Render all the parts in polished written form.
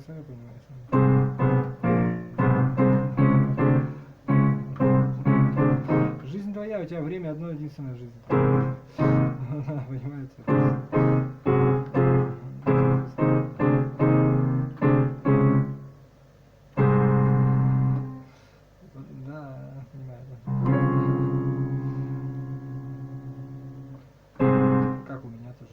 сами понимаете. Жизнь твоя, у тебя время одно единственное в жизни. Понимаете? Да, понимаю. Как у меня тоже.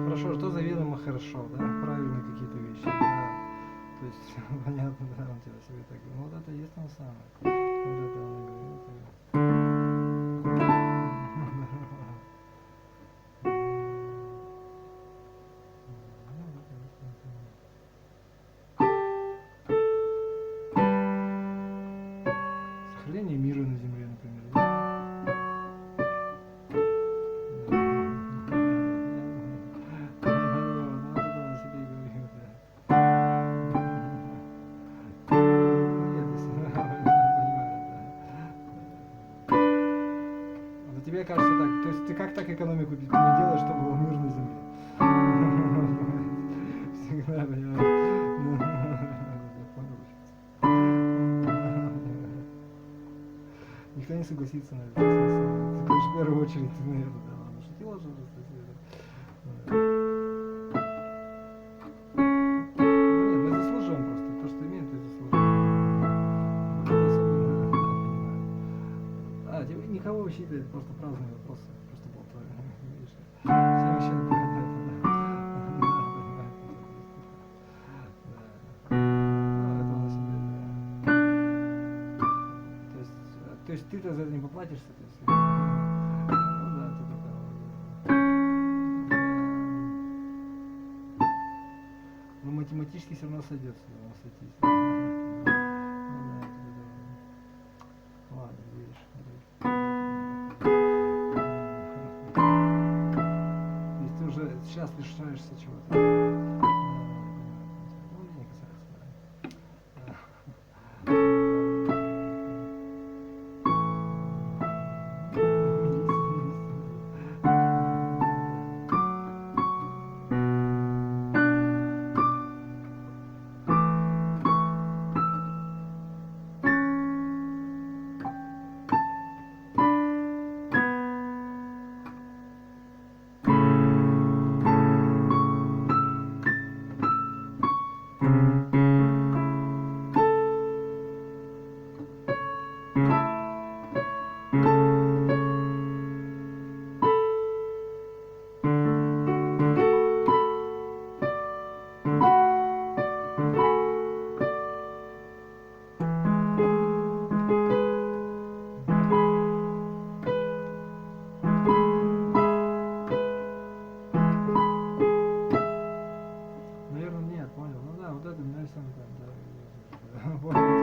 Хорошо, что заведомо хорошо, да? Правильные какие-то вещи, да? То есть, понятно, да, он тебя себе так... Ну, вот это и есть он самое. Вот это он и говорит. Сохранение мира на Земле, например, да? Тебе кажется так, то есть ты как так экономику не делаешь, чтобы был мир на Земле? Всегда, понимаешь? Никто не согласится на это. Ты, конечно, в первую очередь ты на это, да, ладно, шутила же, нет, мы заслуживаем просто, то, что имеем, ты заслуживаем. Никого вообще это просто праздные вопросы, просто болтаю, видишь. ты за это не поплатишься, то есть. Ну да, это такое. Но математически все равно сойдется на статистику. Ну да, это да. Ладно, видишь. Если ты уже сейчас лишаешься чего-то. Ну, не касается, да. Наверное, нет, понял. Ну да, вот это меня сам там, да. Понял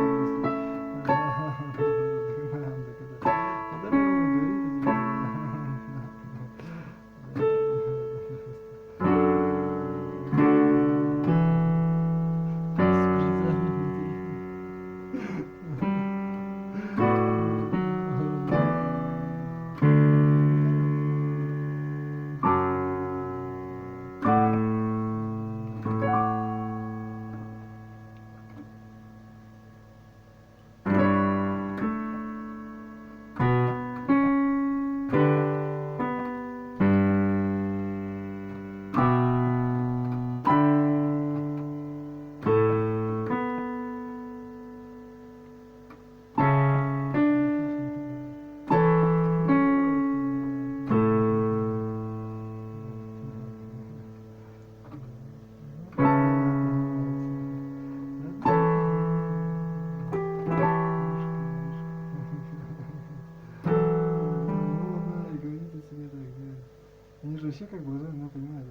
Они же вообще как бы уже, ну, понимают.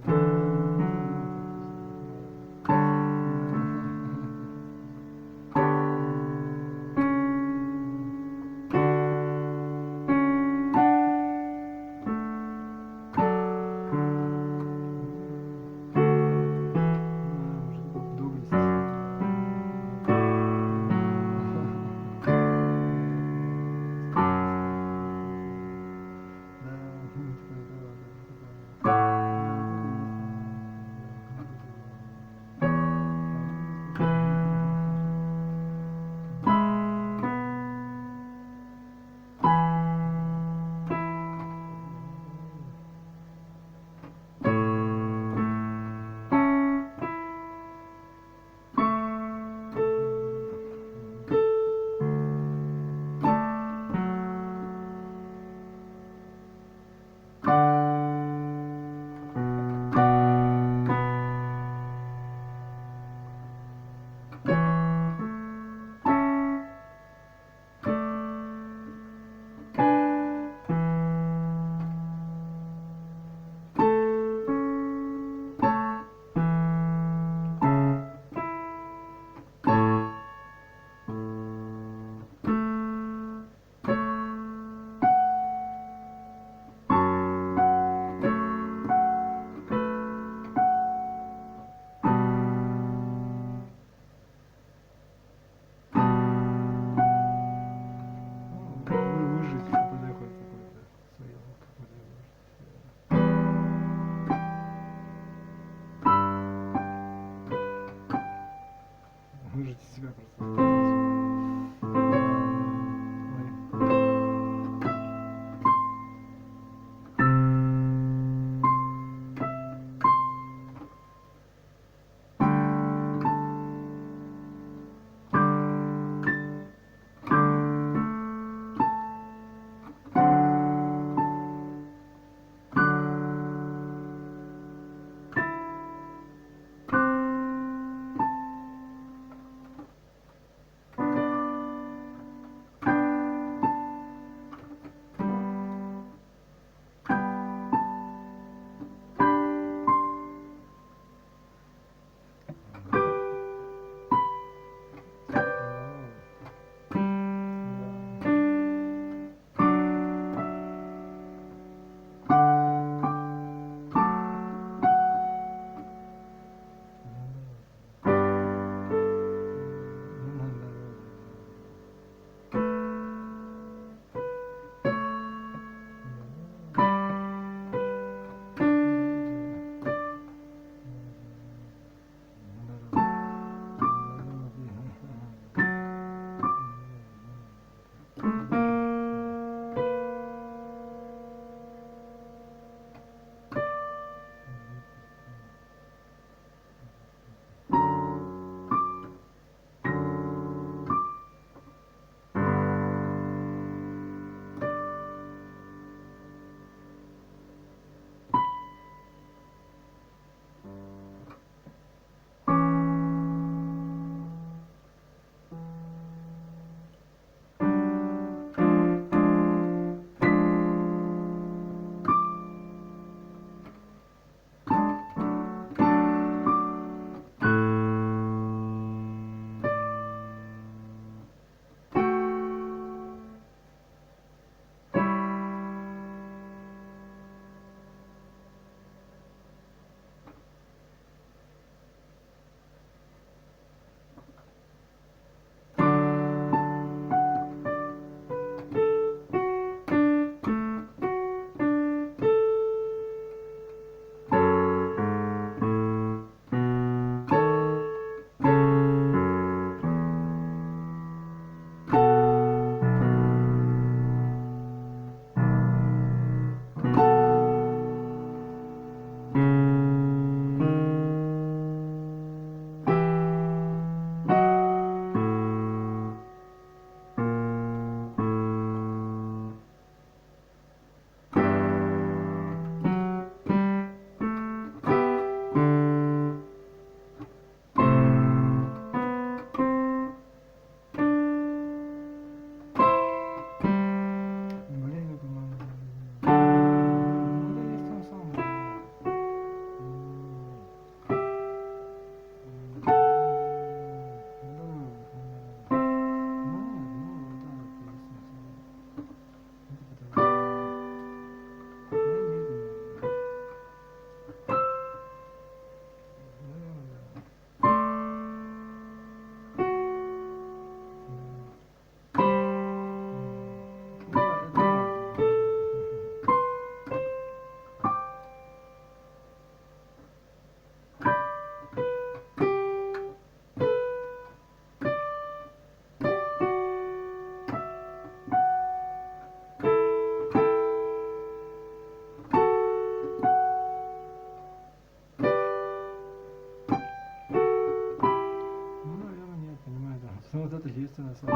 Как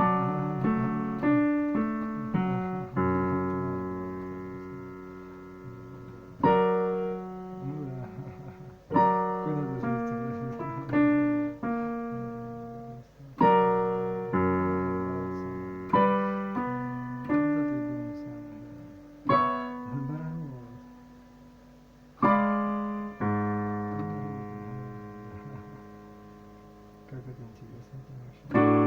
это интересно, конечно.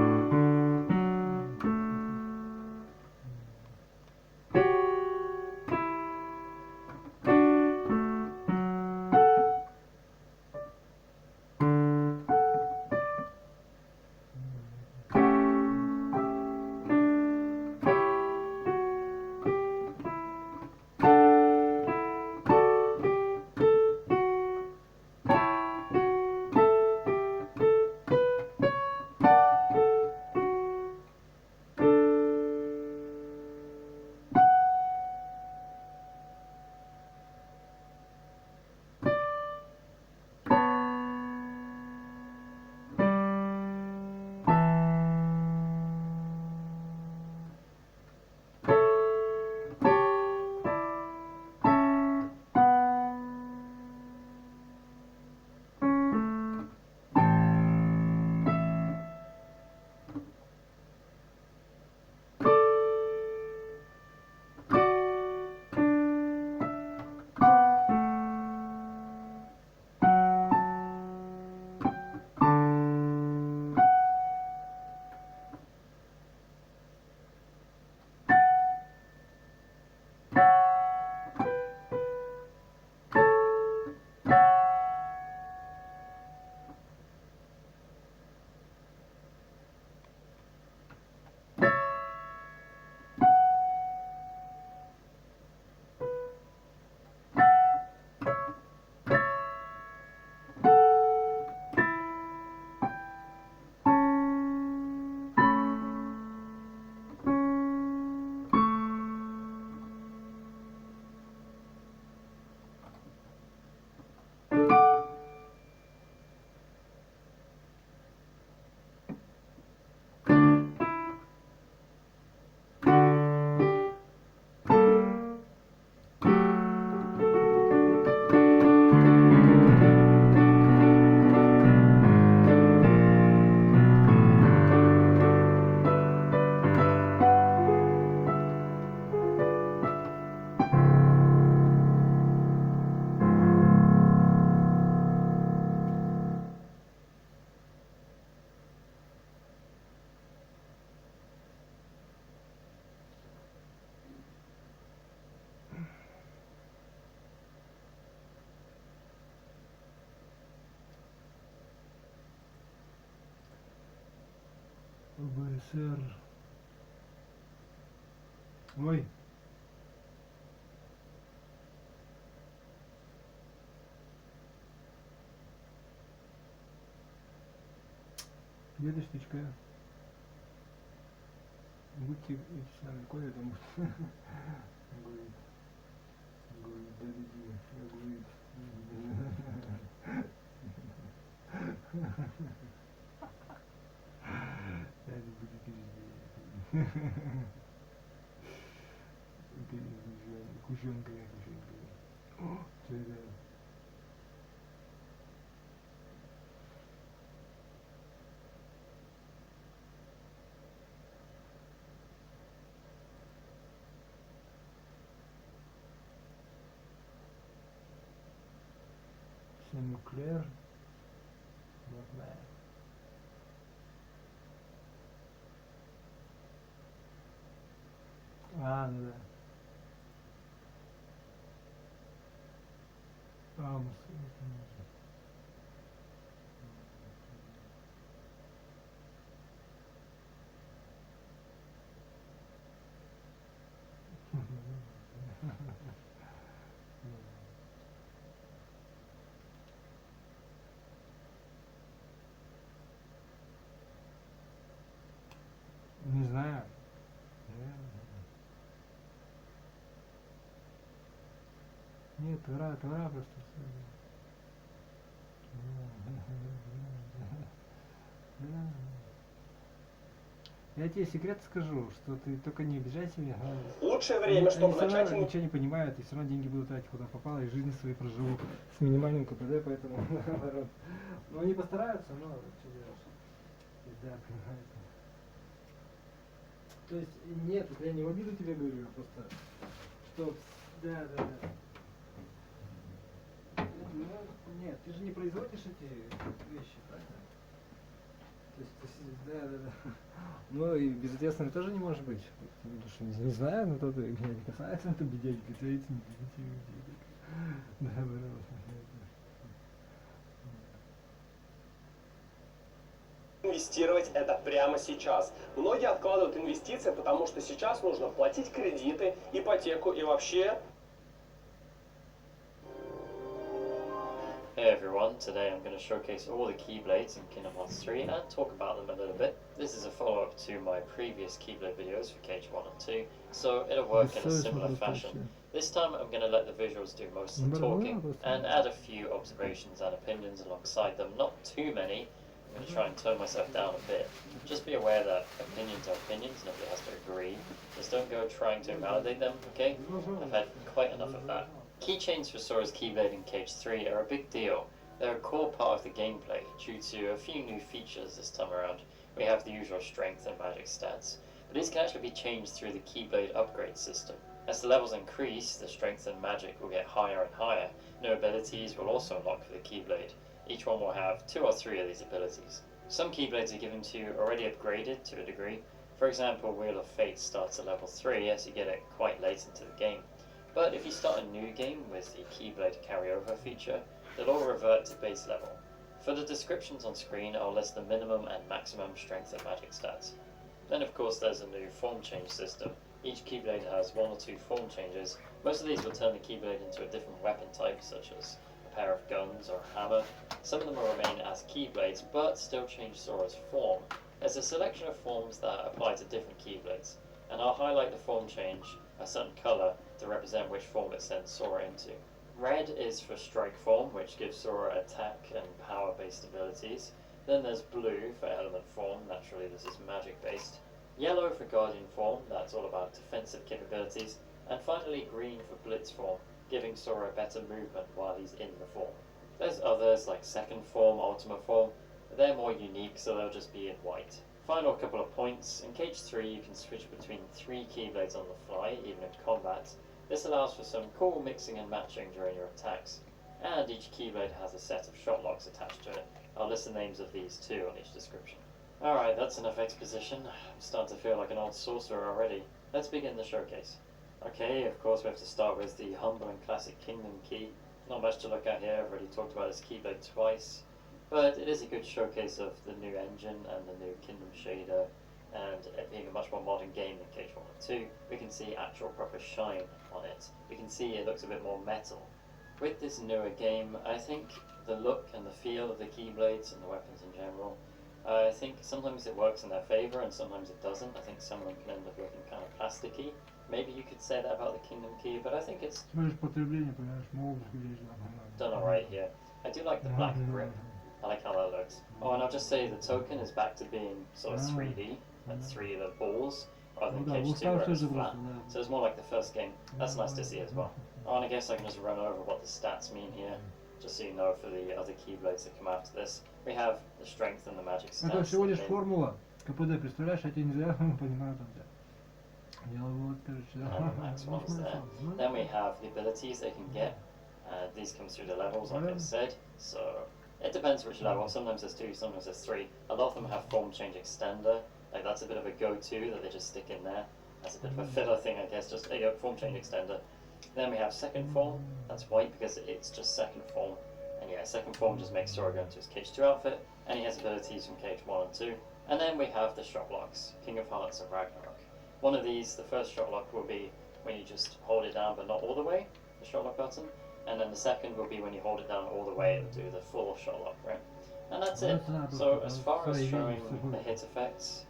ОБСР. Ой. Где эта штучка? Будьте эти самые коды там. Говорит. Кушенка. Что это? Nuclear. А, ну да. Не знаю. Нет, Тора просто. Я тебе секрет скажу, что ты только не обижайся меня. Лучшее время, чтобы Они все начать равно ничего не понимают, и все равно деньги будут тратить куда попало, и жизни свои проживут с минимальным КПД, поэтому наоборот. Но они постараются, но что делаешь? Да, понимаете. То есть нет, я не в обиду тебе говорю, просто что да. Ну, нет, ты же не производишь эти вещи, правильно? То есть, да. Ну и безответственный тоже не может быть. Потому что не знаю, но то меня не касается, это деньги, говорите, не берите денег. Да. инвестировать это прямо сейчас. Многие откладывают инвестиции, потому что сейчас нужно платить кредиты, ипотеку и вообще... Hey everyone, today I'm going to showcase all the Keyblades in Kingdom Hearts 3 and talk about them a little bit. This is a follow-up to my previous Keyblade videos for KH1 and 2, so it'll work in a similar fashion. This time I'm going to let the visuals do most of the talking and add a few observations and opinions alongside them, not too many. I'm going to try and tone myself down a bit. Just be aware that opinions are opinions, nobody has to agree. Just don't go trying to invalidate them, okay? I've had quite enough of that. Keychains for Sora's Keyblade in KH3 are a big deal. They're a core part of the gameplay due to a few new features this time around. We have the usual strength and magic stats, but these can actually be changed through the Keyblade upgrade system. As the levels increase, the strength and magic will get higher and higher. New abilities will also unlock for the Keyblade. Each one will have 2 or 3 of these abilities. Some Keyblades are given to you already upgraded to a degree. For example, Wheel of Fate starts at level 3 as you get it quite late into the game. But if you start a new game with the Keyblade carryover feature, they'll all revert to base level. For the descriptions on screen, I'll list the minimum and maximum strength and magic stats. Then of course there's a new form change system. Each Keyblade has 1 or 2 form changes. Most of these will turn the Keyblade into a different weapon type, such as a pair of guns or a hammer. Some of them will remain as Keyblades, but still change Sora's form. There's a selection of forms that apply to different Keyblades, and I'll highlight the form change, a certain colour, to represent which form it sends Sora into. Red is for strike form, which gives Sora attack and power based abilities. Then there's blue for element form, naturally this is magic based. Yellow for guardian form, that's all about defensive capabilities. And finally green for blitz form, giving Sora better movement while he's in the form. There's others like second form, ultima form, but they're more unique, so they'll just be in white. Final couple of points. In KH3 you can switch between 3 Keyblades on the fly, even in combat. This allows for some cool mixing and matching during your attacks, and each Keyblade has a set of shot locks attached to it. I'll list the names of these too on each description. Alright, that's enough exposition. I'm starting to feel like an old sorcerer already. Let's begin the showcase. Okay, of course we have to start with the humble and classic Kingdom Key. Not much to look at here, I've already talked about this Keyblade twice. But it is a good showcase of the new engine and the new Kingdom shader, and it being a much more modern game than KH1 and 2, we can see actual proper shine on it. We can see it looks a bit more metal. With this newer game, I think the look and the feel of the Keyblades and the weapons in general, I think sometimes it works in their favour and sometimes it doesn't. I think some of them can end up looking kind of plasticky. Maybe you could say that about the Kingdom Key, but I think it's done alright here. I do like the black grip. I like how that looks. Oh, and I'll just say the token is back to being sort of 3D, and 3 of the balls, rather than KH2 where it was flat. So it's more like the first game. That's nice to see as well. Oh, and I guess I can just run over what the stats mean here, just so you know for the other Keyblades that come after this. We have the strength and the magic stats. Это всего лишь формула КПД, представляешь, я тебе не зря понимаю там тебя. Then we have the abilities they can get. These come through the levels, like I said. So it depends which level. Sometimes there's 2, sometimes there's 3. A lot of them have form change extender. Like that's a bit of a go-to that they just stick in there. That's a bit of a filler thing, I guess. Just form change extender. Then we have second form. That's white because it's just second form. And yeah, second form just makes Sora go into his KH2 outfit, and he has abilities from KH1 and 2. And then we have the shot locks, King of Hearts and Ragnarok. One of these, the first shot lock will be when you just hold it down but not all the way, the shot lock button. And then the second will be when you hold it down all the way, it'll do the full shot lock, right? And that's it. So as far as showing the hit effects,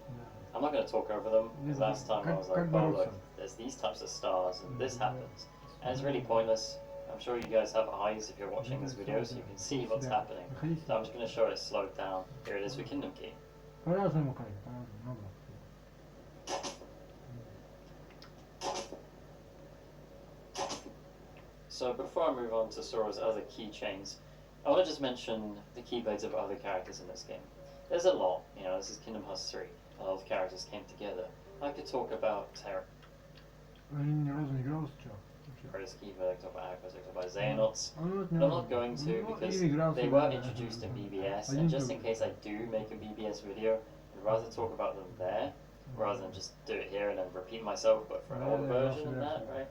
I'm not going to talk over them, because last time I was like, oh look, there's these types of stars and this happens. And it's really pointless. I'm sure you guys have eyes if you're watching this video so you can see what's happening. So I'm just going to show it slowed down. Here it is with Kingdom Key. So before I move on to Sora's other keychains, I want to just mention the keyblades of other characters in this game. There's a lot, you know, this is Kingdom Hearts 3. A lot of characters came together. I could talk about Terra. Они ни разу не играл сейчас. Whereas keyblade, talk about Aquas, talk about Xehanort. Ну, But I'm not going to because they weren't introduced in BBS, and just in case I do make a BBS video, I'd rather talk about them there rather than just do it here and then repeat myself, but for an older version and that, right?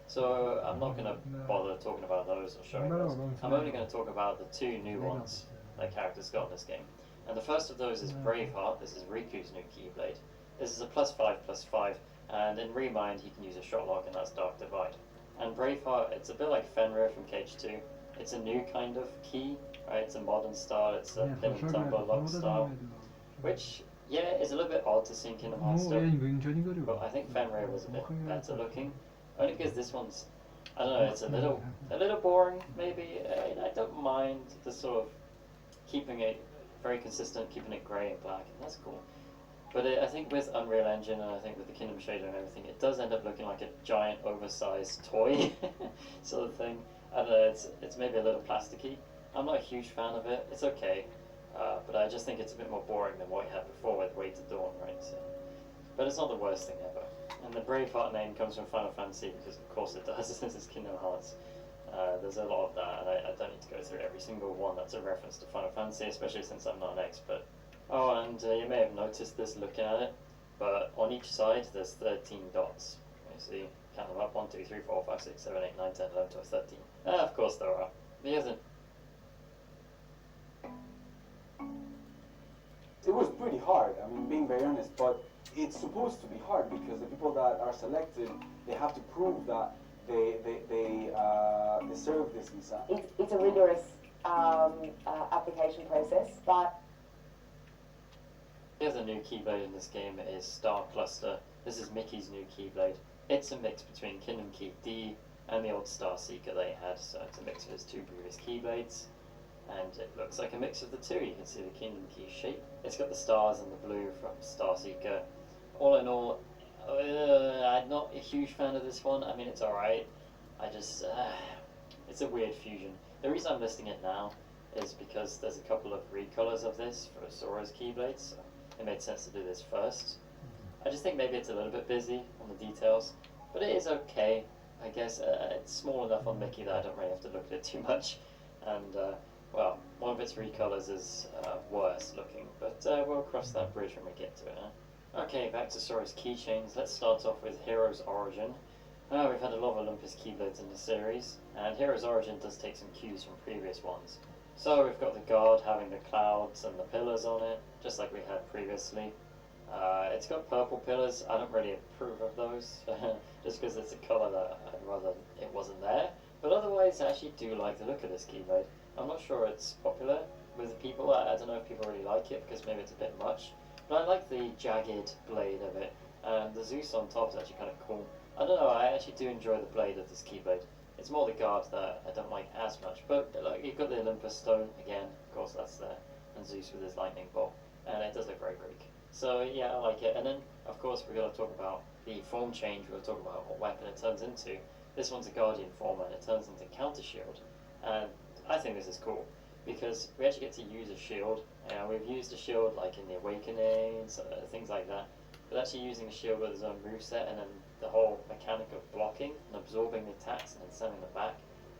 So I'm not going to bother talking about those or showing those. I'm only going to talk about the two new ones that characters got in this game. And the first of those is Braveheart. This is Riku's new keyblade. This is a +5/+5, and in Remind he can use a shot lock, and that's Dark Divide. And Braveheart, it's a bit like Fenrir from Cage 2. It's a new kind of key, right? It's a modern style, it's a pin and tumble lock style, which, yeah, is a little bit odd to see in Kingdom Hearts stuff, but I think Fenrir was a bit better looking. Only because this one's, I don't know, it's a little boring, maybe. I don't mind the sort of keeping it very consistent, keeping it grey and black, and that's cool. But I think with Unreal Engine and I think with the Kingdom shader and everything, it does end up looking like a giant oversized toy sort of thing. I don't know, it's maybe a little plasticky. I'm not a huge fan of it. It's okay, but I just think it's a bit more boring than what you had before with Way to Dawn, right? So, but it's not the worst thing ever. And the Braveheart name comes from Final Fantasy because of course it does. This is Kingdom Hearts. There's a lot of that, and I don't need to go through every single one that's a reference to Final Fantasy, especially since I'm not an expert. Oh, and you may have noticed this looking at it, but on each side there's 13 dots. You see, count them up, 1, 2, 3, 4, 5, 6, 7, 8, 9, 10, 11, 12, 13. Of course there are. The other... It was pretty hard, I mean, being very honest, but it's supposed to be hard because the people that are selected, they have to prove that they deserve this visa. It's a rigorous application process, but the other new keyblade in this game is Star Cluster. This is Mickey's new keyblade. It's a mix between Kingdom Key D and the old Star Seeker they had, so it's a mix of his two previous keyblades. And it looks like a mix of the two. You can see the Kingdom Key shape. It's got the stars and the blue from Star Seeker. All in all, I'm not a huge fan of this one. I mean, it's alright. I just, it's a weird fusion. The reason I'm listing it now is because there's a couple of recolors of this for Sora's keyblades, so it made sense to do this first. I just think maybe it's a little bit busy on the details, but it is okay. I guess it's small enough on Mickey that I don't really have to look at it too much. And, well, one of its recolors is worse looking, but we'll cross that bridge when we get to it. Huh? Okay, back to Sora's keychains. Let's start off with Hero's Origin. We've had a lot of Olympus keyblades in the series, and Hero's Origin does take some cues from previous ones. So we've got the guard having the clouds and the pillars on it, just like we had previously. It's got purple pillars. I don't really approve of those, just because it's a colour that I'd rather it wasn't there. But otherwise, I actually do like the look of this keyblade. I'm not sure it's popular with people. I don't know if people really like it, because maybe it's a bit much. But I like the jagged blade of it, and the Zeus on top is actually kind of cool. I don't know, I actually do enjoy the blade of this keyblade. It's more the guard that I don't like as much, but like, you've got the Olympus stone again, of course that's there, and Zeus with his lightning bolt, and it does look very Greek. So yeah, I like it. And then of course we're going to talk about the form change. We're going to talk about what weapon it turns into. This one's a Guardian form, and it turns into Counter Shield, and I think this is cool because we actually get to use a shield. We've used a shield like in the Awakening, things like that, but actually using a shield with its own moveset and then the whole mechanic of blocking and absorbing the attacks and then sending them back,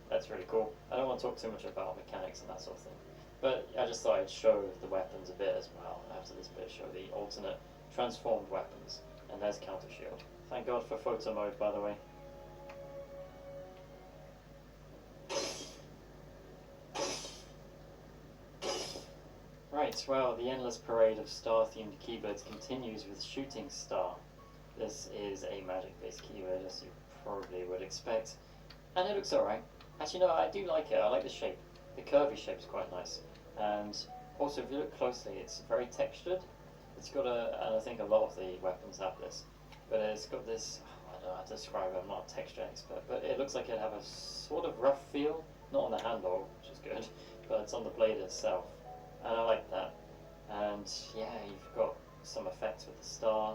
that's really cool. I don't want to talk too much about mechanics and that sort of thing, but I just thought I'd show the weapons a bit as well. After this bit, show the alternate transformed weapons, and there's Counter Shield. Thank God for photo mode, by the way. Right, well, the endless parade of star-themed keyblades continues with Shooting Star. This is a magic-based keyword, as you probably would expect, and it looks alright. Actually, no, I do like it. I like the shape. The curvy shape is quite nice, and also, if you look closely, it's very textured. It's got and I think a lot of the weapons have this, but it's got this, I don't know how to describe it, I'm not a texture expert, but it looks like it'd have a sort of rough feel, not on the handle, which is good, but it's on the blade itself. And I like that. And yeah, you've got some effects with the star,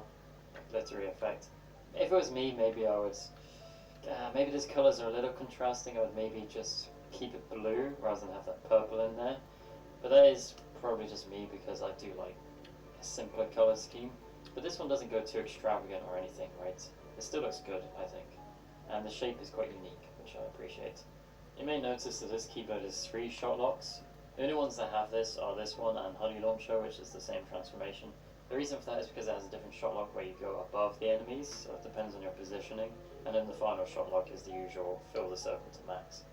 a glittery effect. If it was me, maybe I would maybe these colours are a little contrasting. I would maybe just keep it blue rather than have that purple in there. But that is probably just me because I do like a simpler colour scheme. But this one doesn't go too extravagant or anything, right? It still looks good, I think. And the shape is quite unique, which I appreciate. You may notice that this keyboard is 3 shot locks. The only ones that have this are this one and Honey Launcher, which is the same transformation. The reason for that is because it has a different shot lock where you go above the enemies, so it depends on your positioning. And then the final shot lock is the usual fill the circle to max.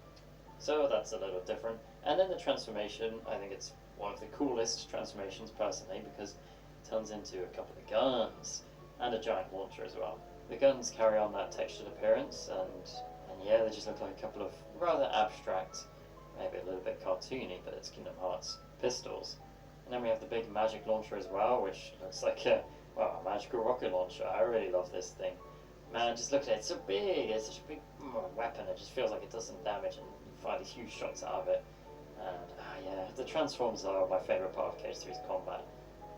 So that's a little different. And then the transformation, I think it's one of the coolest transformations personally because it turns into a couple of guns and a giant launcher as well. The guns carry on that textured appearance and yeah, they just look like a couple of rather abstract, maybe a little bit cartoony, but it's Kingdom Hearts pistols. And then we have the big magic launcher as well, which looks like a magical rocket launcher. I really love this thing. Man, just look at it, it's so big, it's such a big weapon, it just feels like it does some damage and you fire these huge shots out of it. And yeah, the transforms are my favourite part of KH3's combat.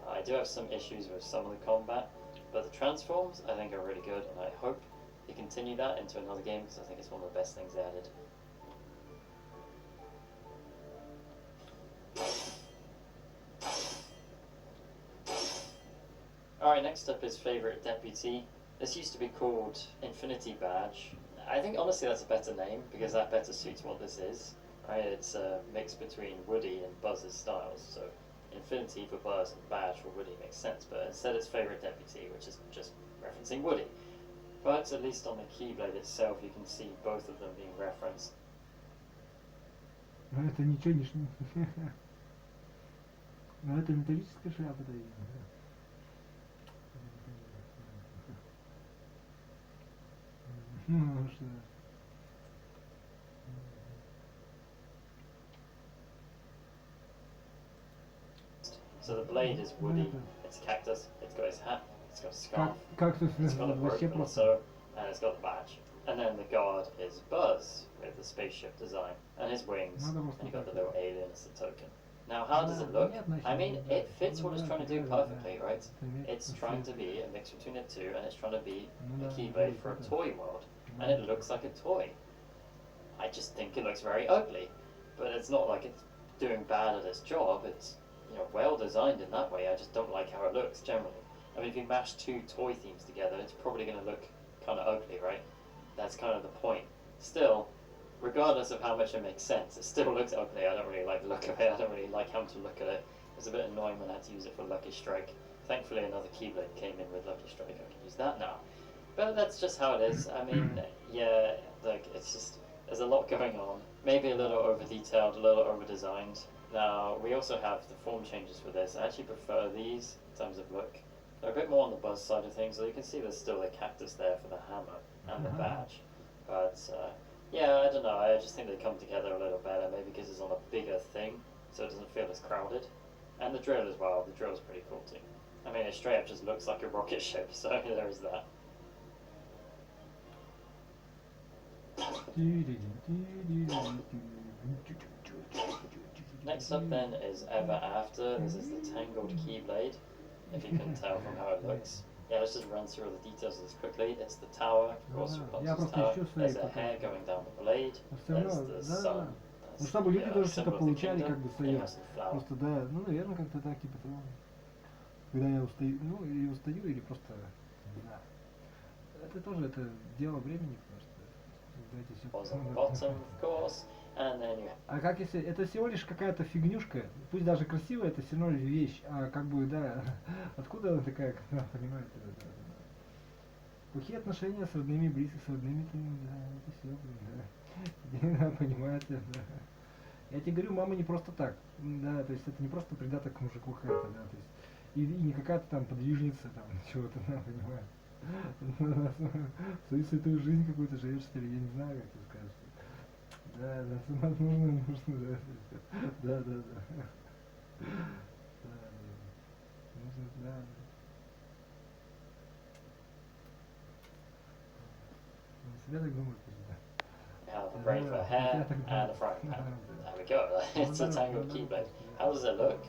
I do have some issues with some of the combat, but the transforms I think are really good, and I hope they continue that into another game because I think it's one of the best things they added. Alright, next up is Favourite Deputy. This used to be called Infinity Badge. I think honestly that's a better name because that better suits what this is. Right? It's a mix between Woody and Buzz's styles, so Infinity for Buzz and Badge for Woody makes sense, but instead it's Favourite Deputy, which is just referencing Woody. But at least on the Keyblade itself you can see both of them being referenced. Но это ничего не... Но это металлическая шляпа, да. Ну что... So the blade is Woody, it's a cactus, it's got his hat, it's got a scarf, Кактус it's got a rope вообще просто... also, and it's got the badge. And then the guard is Buzz, with the spaceship design, and his wings, and you got the little alien as the token. Now how does it look? I mean, it fits what it's trying to do perfectly, right? It's trying to be a mix between the two, and it's trying to be a Keyblade for a toy world, and it looks like a toy. I just think it looks very ugly, but it's not like it's doing bad at its job, it's well designed in that way. I just don't like how it looks generally. I mean, if you mash 2 toy themes together, it's probably going to look kind of ugly, right? That's kind of the point. Still, regardless of how much it makes sense, it still looks ugly. I don't really like the look of it. I don't really like having to look at it. It was a bit annoying when I had to use it for Lucky Strike. Thankfully, another Keyblade came in with Lucky Strike. I can use that now. But that's just how it is. I mean, yeah, like it's just there's a lot going on. Maybe a little over detailed, a little over designed. Now, we also have the form changes for this. I actually prefer these in terms of look. They're a bit more on the Buzz side of things, so you can see there's still a cactus there for the hammer and the badge. But, yeah, I don't know, I just think they come together a little better, maybe because it's on a bigger thing, so it doesn't feel as crowded. And the drill as well, the drill's pretty cool too. I mean, it straight up just looks like a rocket ship, so there is that. Next up then is Ever After. This is the Tangled Keyblade, if you can tell from how it looks. Yeah, let's just run through all the details of this quickly. It's the tower, of course, Rapunzel's tower. There's a hair going down the blade. There's the sun. Ну, чтобы люди тоже что-то получали, как бы свое. Flower. Просто, да, ну, наверное, как-то так, типа того. Когда я устаю, ну, или устаю, или просто, не знаю. Это тоже, это дело времени, потому что, знаете, все... Was on the bottom, of course. And then you... А как если это всего лишь какая-то фигнюшка, пусть даже красивая, это все равно вещь, а как бы, да, откуда она такая, понимаете, да. Какие отношения с родными, близкими, с родными, да, это все, да, понимаете, да. Я тебе говорю, мама не просто так, да, то есть это не просто придаток к мужику какая-то, да, то есть, и не какая-то там подвижница, там, чего-то, да, понимаешь. Свою святую жизнь какую-то живешь, что ли, я не знаю, как ты скажешь. Да, да, нужно, да. Да. Да. Нужно, да. Себя так думать, да. Have a braid for hair and a frying pan. There we go. It's a Tangled Keyblade. How does it look?